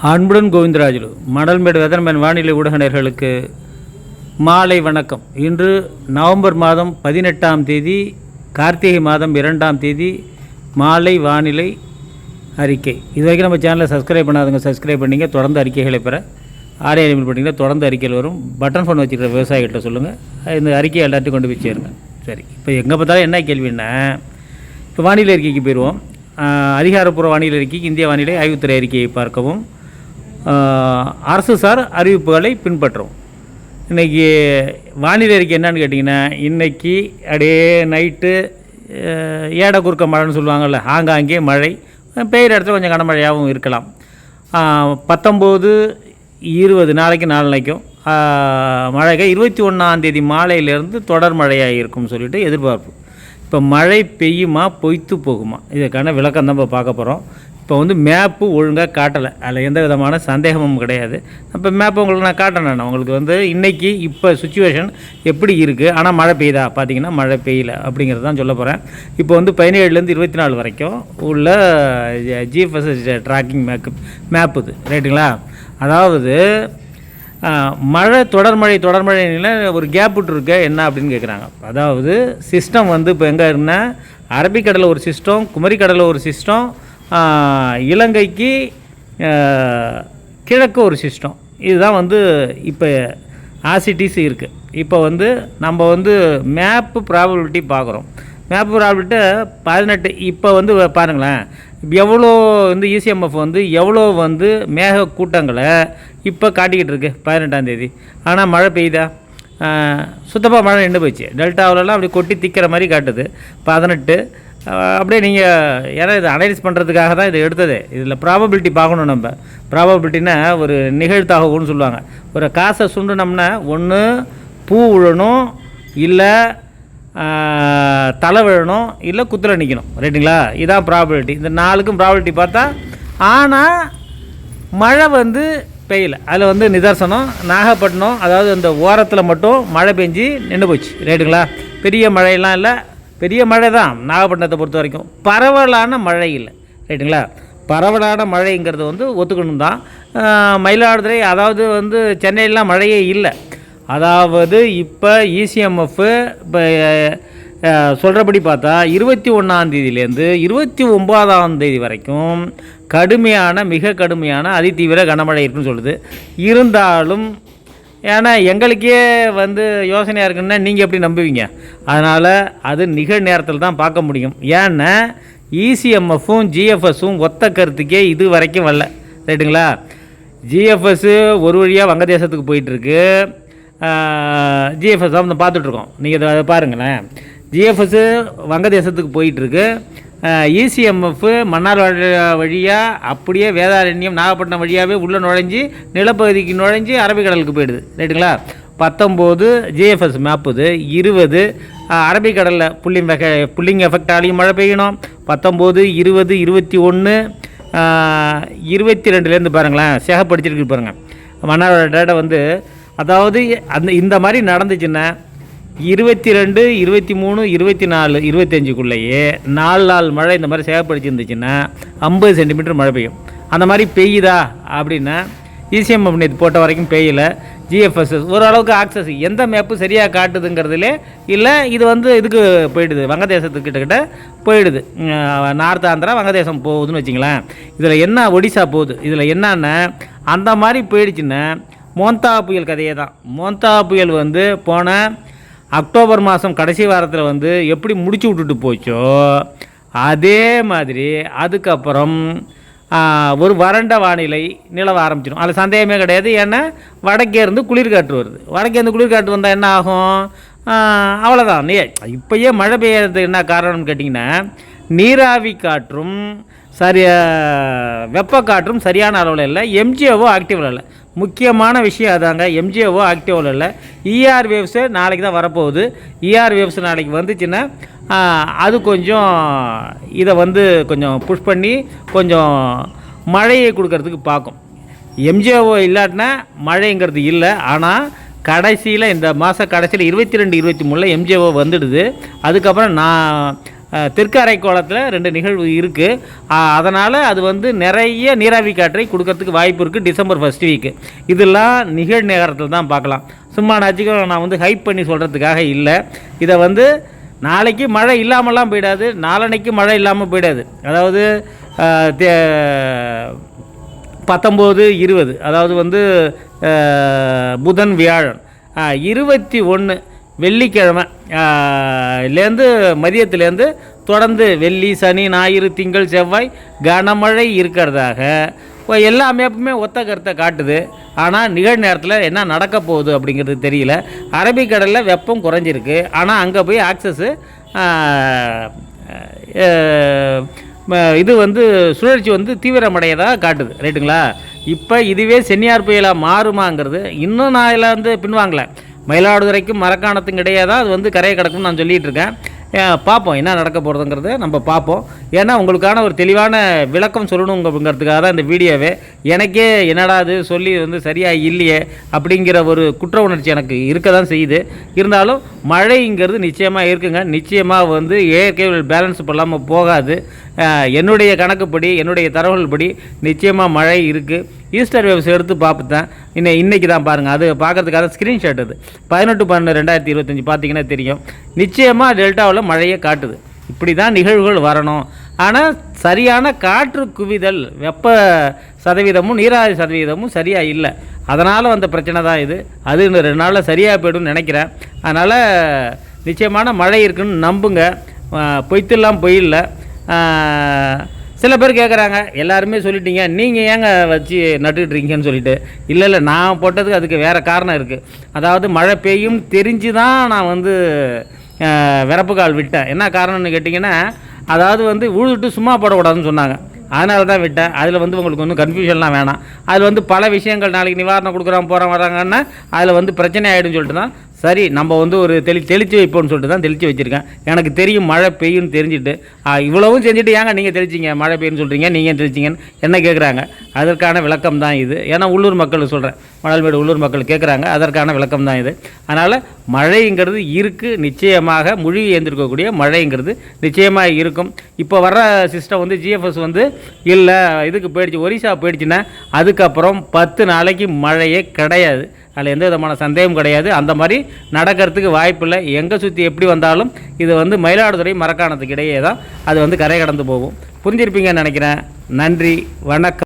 அன்புடன் கோவிந்தராஜுலு மணல்மேடு வெதர்மேன் வானிலை ஊடக நேயர்களுக்கு மாலை வணக்கம். இன்று நவம்பர் மாதம் 18ஆம் தேதி கார்த்திகை மாதம் 2ஆம் தேதி மாலை வானிலை அறிக்கை. இது வரைக்கும் நம்ம சேனலை சப்ஸ்கிரைப் பண்ணாதவங்க சப்ஸ்கிரைப் பண்ணிங்க. தொடர்ந்து அறிக்கைகளை பெற ஆடியோ எலிமெண்ட் பண்ணிங்கன்னா தொடர்ந்து அறிக்கைகள் வரும். பட்டன் ஃபோன் வச்சுக்கிற விவசாயிகிட்ட சொல்லுங்கள், இந்த அறிக்கையை எல்லாத்தையும் கொண்டு போய் சேருங்க. சரி, இப்போ எங்கே பார்த்தாலும் என்ன கேள்வின்னா, இப்போ வானிலை அறிக்கைக்கு போயிடுவோம். அதிகாரப்பூர்வ வானிலை அறிக்கைக்கு இந்திய வானிலை ஆய்வுத்துறை அறிக்கையை பார்க்கவும், அரசு சார் அறிவிப்புகளை பின்பற்றவும். இன்றைக்கி வானிலை அறிக்கை என்னன்னு கேட்டிங்கன்னா, இன்றைக்கி அப்படியே நைட்டு ஏட குறுக்க மழைன்னு சொல்லுவாங்கள்ல, ஆங்காங்கே மழை பெய்கிற இடத்துல கொஞ்சம் கனமழையாகவும் இருக்கலாம். 19, 20 நாளைக்கு நாளைக்கும் மழைகள் 21ஆம் தேதி மாலையிலேருந்து தொடர் மழையாக இருக்கும்னு சொல்லிட்டு எதிர்பார்ப்பு. இப்போ மழை பெய்யுமா பொய்த்து போகுமா, இதுக்கான விளக்கம் தான் இப்போ பார்க்க போகிறோம். இப்போ மேப்பு ஒழுங்காக காட்டலை, அதில் எந்த விதமான சந்தேகமும் கிடையாது. இப்போ மேப்பை உங்களுக்கு நான் காட்டினேன். உங்களுக்கு இன்றைக்கி இப்போ சுச்சுவேஷன் எப்படி இருக்குது, ஆனால் மழை பெய்யுதா பார்த்தீங்கன்னா மழை பெய்யலை அப்படிங்கிறது தான் சொல்ல போகிறேன். இப்போ 17லேருந்து 24 வரைக்கும் உள்ள ஜிஎஃப்எஸ் ட்ராக்கிங் மேப்பு இது, ரைட்டுங்களா? அதாவது மழை தொடர்மழையில் ஒரு கேப் விட்டுருக்கு என்ன அப்படின்னு கேட்குறாங்க. அதாவது சிஸ்டம் இப்போ எங்கே இருக்குன்னா, அரபிக்கடலில் ஒரு சிஸ்டம், குமரிக்கடலில் ஒரு சிஸ்டம், இலங்கைக்கு கிழக்கு ஒரு சிஸ்டம். இதுதான் இப்போ ஆசிட்டிஸ் இருக்குது. இப்போ நம்ம மேப்பு ப்ராபபிலிட்டி பார்க்குறோம். Map probability 18. இப்போ பாருங்களேன், எவ்வளோ இசிஎம்எஃப் எவ்வளோ மேக கூட்டங்களை இப்போ காட்டிக்கிட்டு இருக்கு 18ஆம் தேதி. ஆனால் மழை பெய்யுதா? சுத்தமாக மழை நின்று போயிடுச்சு. டெல்டாவிலலாம் அப்படி கொட்டி திக்கிற மாதிரி காட்டுது 18. அப்படியே நீங்கள் ஏன்னா இதை அனலைஸ் பண்ணுறதுக்காக தான் இதை எடுத்தது. இதில் ப்ராபபிலிட்டி பார்க்கணும். நம்ம ப்ராபபிலிட்டின்னா ஒரு நிகழ்தகவுன்னு சொல்லுவாங்க. ஒரு காசை சுண்டுனோம்னா ஒன்று பூ விழணும், இல்லை தலை விழணும், இல்லை குத்தில் நிற்கணும், ரைட்டுங்களா? இதான் ப்ராபபிலிட்டி. இந்த 4க்கும் ப்ராபபிலிட்டி பார்த்தா, ஆனால் மழை பெய்யலை. அதில் நிதர்சனம் நாகப்பட்டினம், அதாவது அந்த ஓரத்தில் மட்டும் மழை பெஞ்சு நின்று போச்சு, ரைட்டுங்களா? பெரிய மழையெல்லாம் இல்லை, பெரிய மழை தான் நாகப்பட்டினத்தை பொறுத்த வரைக்கும். பரவலான மழை இல்லை, ரைட்டுங்களா? பரவலான மழைங்கிறது ஒத்துக்கணும் தான். மயிலாடுதுறை, அதாவது சென்னையிலாம் மழையே இல்லை. அதாவது இப்போ இசிஎம்எஃப் இப்போ சொல்கிறபடி பார்த்தா 21ஆம் தேதியிலேருந்து 29ஆம் தேதி வரைக்கும் மிக கடுமையான அதிதீவிர கனமழை இருக்குன்னு சொல்லுது. இருந்தாலும் ஏன்னா எங்களுக்கே யோசனையாக இருக்குன்னா நீங்கள் எப்படி நம்புவீங்க? அதனால் அது நிகழ் நேரத்தில் தான் பார்க்க முடியும். ஏன்னா இசிஎம்எஃப்பும் ஜிஎஃப்எஸும் ஒத்த கருத்துக்கே இது வரைக்கும் வரல, ரைட்டுங்களா? ஜிஎஃப்எஸ்ஸு ஒரு வழியாக வங்கதேசத்துக்கு போயிட்டுருக்கு. ஜிஎஃப்எஸ் தான் பார்த்துட்ருக்கோம். நீங்கள் அதை பாருங்களேன். ஜிஎஃப்எஸ்ஸு வங்கதேசத்துக்கு போயிட்டுருக்கு. இசிஎம்எஃப் மன்னார் வழியாக அப்படியே வேதாரண்யம் நாகப்பட்டினம் வழியாகவே உள்ளே நுழைஞ்சி நிலப்பகுதிக்கு நுழைஞ்சி அரபிக்கடலுக்கு போயிடுது, ரைட்டுங்களா? 19 ஜிஎஃப்எஸ் மேப்பு இது. 20 அரபிக்கடலில் புல்லிங் எஃபெக்டாலையும் மழை பெய்யணும். 19, 20, 21, 22லேருந்து பாருங்களேன், சேகப்படுத்திருக்கு பாருங்கள் மன்னாரோட டேட்டா. அதாவது இந்த மாதிரி நடந்துச்சுன்னா 22, 23, 24, 25க்குள்ளேயே 4 நாள் மழை இந்த மாதிரி சேகப்படுத்திருந்துச்சுன்னா 50 சென்டிமீட்டர் மழை பெய்யும். அந்த மாதிரி பெய்யுதா அப்படின்னா இசிஎம்எஃப் நேற்று போட்ட வரைக்கும் பெய்யலை. ஜிஎஃப்எஸ் ஓரளவுக்கு ஆக்சஸ் எந்த மேப்பு சரியாக காட்டுதுங்கிறதுலே இல்லை. இது இதுக்கு போயிடுது, வங்கதேசத்துக்கிட்ட போயிடுது. நார்த் ஆந்திரா வங்கதேசம் போகுதுன்னு வச்சிங்களேன். இதில் என்ன ஒடிசா போகுது. இதில் என்னன்னா அந்த மாதிரி போயிடுச்சுன்னா மோந்தா புயல் கதையே தான். மோந்தா புயல் போன அக்டோபர் மாதம் கடைசி வாரத்தில் எப்படி முடிச்சு விட்டுட்டு போச்சோ அதே மாதிரி அதுக்கப்புறம் ஒரு வறண்ட வானிலை நிலவ ஆரம்பிச்சிடும். அதில் சந்தேகமே கிடையாது. ஏன்னா வடக்கேருந்து குளிர்காற்று வருது. வடக்கேருந்து குளிர்காற்று வந்தால் என்ன ஆகும்? அவ்வளோதான். இப்போயே மழை பெய்யறதுக்கு என்ன காரணம்னு கேட்டிங்கன்னா, நீராவி காற்றும் வெப்பக்காற்றும் சரியான அளவில் இல்லை. எம்ஜிஓவோ ஆக்டிவில் இல்லை. முக்கியமான விஷயம் அதாங்க, எம்ஜிஓவோ ஆக்டிவில் இல்லை. இஆர் வேவ்ஸு நாளைக்கு தான் வரப்போகுது. இஆர் வேவ்ஸ் நாளைக்கு வந்துச்சுன்னா அது கொஞ்சம் இதை கொஞ்சம் புஷ் பண்ணி கொஞ்சம் மழையை கொடுக்கறதுக்கு பார்க்கும். எம்ஜிஓவோ இல்லாட்டினா மழைங்கிறது இல்லை. ஆனால் கடைசியில் இந்த மாத கடைசியில் 22, 23 எம்ஜிஓ வந்துடுது. அதுக்கப்புறம் தெற்கு அரைக்கோளத்தில் 2 நிகழ்வு இருக்குது. அதனால் அது வந்து நிறைய நீராவி காற்றை கொடுக்கறதுக்கு வாய்ப்பு இருக்குது டிசம்பர் ஃபஸ்ட் வீக்கு. இதெல்லாம் நிகழ்நேரத்தில் தான் பார்க்கலாம். சும்மா நான் வந்து ஹைப் பண்ணி சொல்கிறதுக்காக இல்லை. இதை வந்து நாளைக்கு மழை இல்லாமலாம் போயிடாது, நாளன்னைக்கு மழை இல்லாமல் போயிடாது. அதாவது 19, 20 அதாவது வந்து புதன் வியாழன் 21 வெள்ளிக்கிழமை லேருந்து மதியத்துலேருந்து தொடர்ந்து வெள்ளி சனி ஞாயிறு திங்கள் செவ்வாய் கனமழை இருக்கிறதாக எல்லா மேப்புமே ஒத்த கருத்தை காட்டுது. ஆனால் நிகழ்நேரத்தில் என்ன நடக்க போகுது அப்படிங்கிறது தெரியல. அரபிக்கடலில் வெப்பம் குறைஞ்சிருக்கு, ஆனால் அங்கே போய் ஆக்சஸ்ஸு இது வந்து சுழற்சி வந்து தீவிரமடையதாக காட்டுது. ரைட்டுங்களா? இப்போ இதுவே சென்னியார் புயலாக மாறுமாங்கிறது இன்னும் நான் இதில் வந்து பின்வாங்கலை. மயிலாடுதுறைக்கும் மரக்காணத்துக்கும் இடையே தான் அது வந்து கரையை கிடக்கும்னு நான் சொல்லிகிட்டு இருக்கேன். பார்ப்போம் என்ன நடக்க போகிறதுங்கிறத நம்ம பார்ப்போம். ஏன்னா உங்களுக்கான ஒரு தெளிவான விளக்கம் சொல்லணுங்கிறதுக்காக தான் இந்த வீடியோவே. எனக்கே என்னடா அது சொல்லி வந்து சரியாக இல்லையே அப்படிங்கிற ஒரு குற்ற உணர்ச்சி எனக்கு இருக்க தான் செய்யுது. இருந்தாலும் மழைங்கிறது நிச்சயமாக இருக்குங்க. நிச்சயமாக வந்து இயற்கை பேலன்ஸ் பண்ணாமல் போகாது. என்னுடைய கணக்குப்படி என்னுடைய தரவுகள் படி நிச்சயமாக மழை இருக்குது. ஈஸ்டர் வேவ்ஸ் எடுத்து பார்த்துட்டேன். இன்றைக்கி தான் பாருங்கள், அது பார்க்குறதுக்காக ஸ்க்ரீன்ஷாட் அது 18/12/2025 பார்த்தீங்கன்னா தெரியும். நிச்சயமாக டெல்டாவில் மழையை காட்டுது. இப்படி தான் நிகழ்வுகள் வரணும். ஆனால் சரியான காற்று குவிதல் வெப்ப சதவீதமும் நீராவி சதவீதமும் சரியாக இல்லை. அதனால் வந்த பிரச்சனை தான் இது. அது இன்னும் 2 நாளில் சரியாக போய்டும்னு நினைக்கிறேன். அதனால் நிச்சயமான மழை இருக்குன்னு நம்புங்க. பொய்த்தெல்லாம் பொய்யில்ல. சில பேர் கேட்குறாங்க, எல்லாருமே சொல்லிட்டீங்க, நீங்கள் ஏங்க வச்சு நட்டுக்கிட்டுருக்கீங்கன்னு சொல்லிட்டு. இல்லை நான் போட்டதுக்கு அதுக்கு வேறு காரணம் இருக்குது. அதாவது மழை பெய்யும் தெரிஞ்சு தான் நான் வந்து விறப்பு கால் விட்டேன். என்ன காரணம்னு கேட்டிங்கன்னா, அதாவது வந்து உழுதுட்டு சும்மா போடக்கூடாதுன்னு சொன்னாங்க. அதனால தான் விட்டேன். அதில் வந்து உங்களுக்கு ஒன்றும் கன்ஃபியூஷன்லாம் வேணாம். அதில் வந்து பல விஷயங்கள் நாளைக்கு நிவாரணம் கொடுக்குறோம் போகிறோம் வராங்கன்னா அதில் வந்து பிரச்சனை ஆகிடும்னு சொல்லிட்டு தான் சரி நம்ம வந்து ஒரு தெளித்து வைப்போம்னு சொல்லிட்டு தான் தெளித்து வச்சுருக்கேன். எனக்கு தெரியும் மழை பெய்யும்னு தெரிஞ்சுட்டு இவ்வளவும் செஞ்சுட்டு ஏங்க நீங்கள் தெளிச்சிங்க மழை பெய்யுன்னு சொல்கிறீங்க, நீங்கள் தெளிச்சிங்கன்னு என்ன கேட்குறாங்க. அதற்கான விளக்கம் தான் இது. ஏன்னா உள்ளூர் மக்கள் சொல்கிறேன், மணல்மேடு உள்ளூர் மக்கள் கேட்குறாங்க, அதற்கான விளக்கம் தான் இது. அதனால் மழைங்கிறது இருக்குது. நிச்சயமாக மொழி ஏந்திருக்கக்கூடிய மழைங்கிறது நிச்சயமாக இருக்கும். இப்போ வர்ற சிஸ்டம் வந்து ஜிஎஃப்எஸ் வந்து இல்லை இதுக்கு போயிடுச்சு, ஒரிசா போயிடுச்சுன்னா அதுக்கப்புறம் 10 நாளைக்கு மழையே கிடையாது. அதில் எந்த விதமான சந்தேகம் கிடையாது. அந்த மாதிரி நடக்கிறதுக்கு வாய்ப்பு இல்லை. எங்கே சுற்றி எப்படி வந்தாலும் இது வந்து மயிலாடுதுறை மரக்காணத்துக்கு இடையே தான் அது வந்து கரை கடந்து போகும். புரிஞ்சிருப்பீங்கன்னு நினைக்கிறேன். நன்றி, வணக்கம்.